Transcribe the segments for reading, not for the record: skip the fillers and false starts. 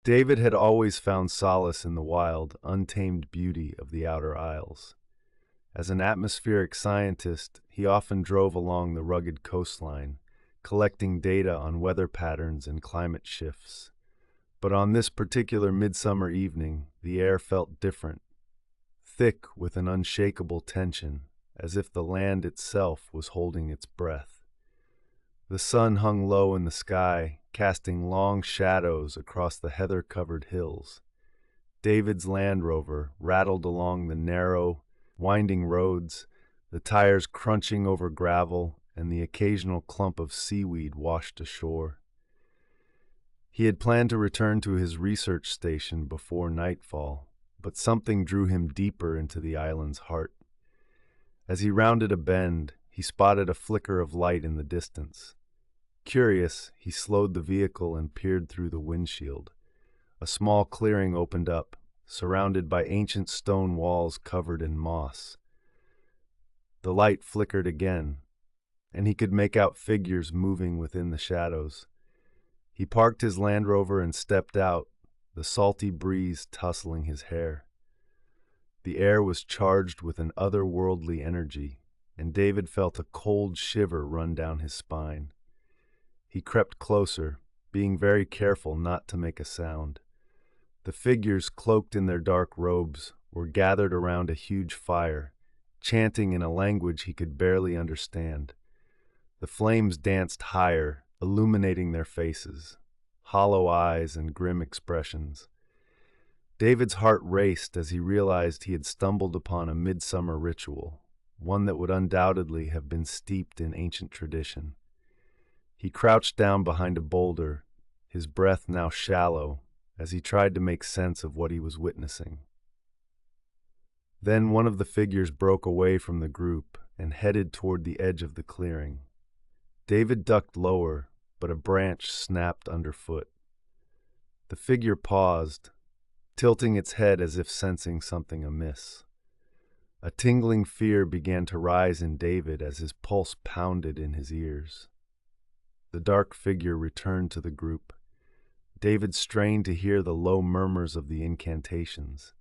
David had always found solace in the wild, untamed beauty of the outer isles. As an atmospheric scientist, he often drove along the rugged coastline, collecting data on weather patterns and climate shifts. But on this particular midsummer evening, the air felt different, thick with an unshakable tension, as if the land itself was holding its breath. The sun hung low in the sky, casting long shadows across the heather-covered hills. David's Land Rover rattled along the narrow, winding roads, the tires crunching over gravel, and the occasional clump of seaweed washed ashore. He had planned to return to his research station before nightfall, but something drew him deeper into the island's heart. As he rounded a bend, he spotted a flicker of light in the distance. Curious, he slowed the vehicle and peered through the windshield. A small clearing opened up, surrounded by ancient stone walls covered in moss. The light flickered again, and he could make out figures moving within the shadows. He parked his Land Rover and stepped out, the salty breeze tussling his hair. The air was charged with an otherworldly energy, and David felt a cold shiver run down his spine. He crept closer, being very careful not to make a sound. The figures, cloaked in their dark robes, were gathered around a huge fire, chanting in a language he could barely understand. The flames danced higher, illuminating their faces, hollow eyes and grim expressions. David's heart raced as he realized he had stumbled upon a midsummer ritual, one that would undoubtedly have been steeped in ancient tradition. He crouched down behind a boulder, his breath now shallow, as he tried to make sense of what he was witnessing. Then one of the figures broke away from the group and headed toward the edge of the clearing. David ducked lower, but a branch snapped underfoot. The figure paused, tilting its head as if sensing something amiss. A tingling fear began to rise in David as his pulse pounded in his ears. The dark figure returned to the group. David strained to hear the low murmurs of the incantations.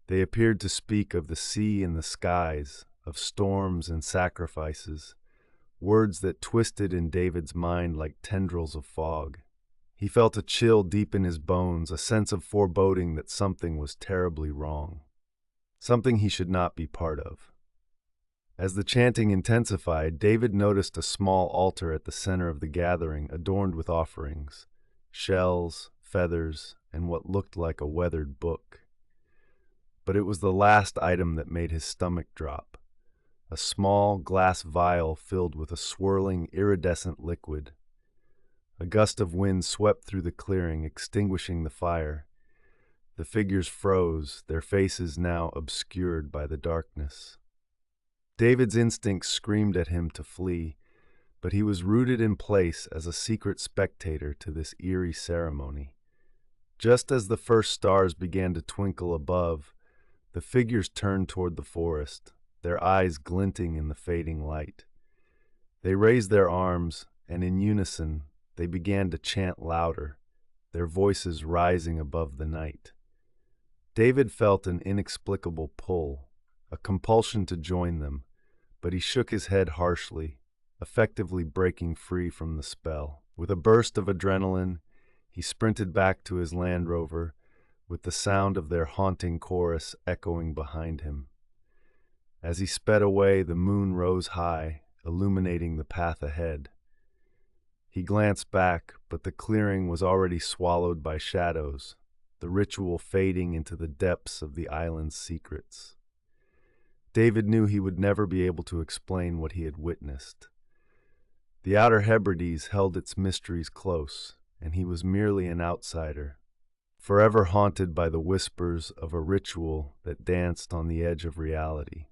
They appeared to speak of the sea and the skies, of storms and sacrifices, words that twisted in David's mind like tendrils of fog. He felt a chill deep in his bones, a sense of foreboding that something was terribly wrong, something he should not be part of. As the chanting intensified, David noticed a small altar at the center of the gathering adorned with offerings, shells, feathers, and what looked like a weathered book. But it was the last item that made his stomach drop. A small glass vial filled with a swirling, iridescent liquid. A gust of wind swept through the clearing, extinguishing the fire. The figures froze, their faces now obscured by the darkness. David's instincts screamed at him to flee, but he was rooted in place as a secret spectator to this eerie ceremony. Just as the first stars began to twinkle above, the figures turned toward the forest, their eyes glinting in the fading light. They raised their arms, and in unison, they began to chant louder, their voices rising above the night. David felt an inexplicable pull, a compulsion to join them, but he shook his head harshly, effectively breaking free from the spell. With a burst of adrenaline, he sprinted back to his Land Rover, with the sound of their haunting chorus echoing behind him. As he sped away, the moon rose high, illuminating the path ahead. He glanced back, but the clearing was already swallowed by shadows, the ritual fading into the depths of the island's secrets. David knew he would never be able to explain what he had witnessed. The Outer Hebrides held its mysteries close, and he was merely an outsider, forever haunted by the whispers of a ritual that danced on the edge of reality.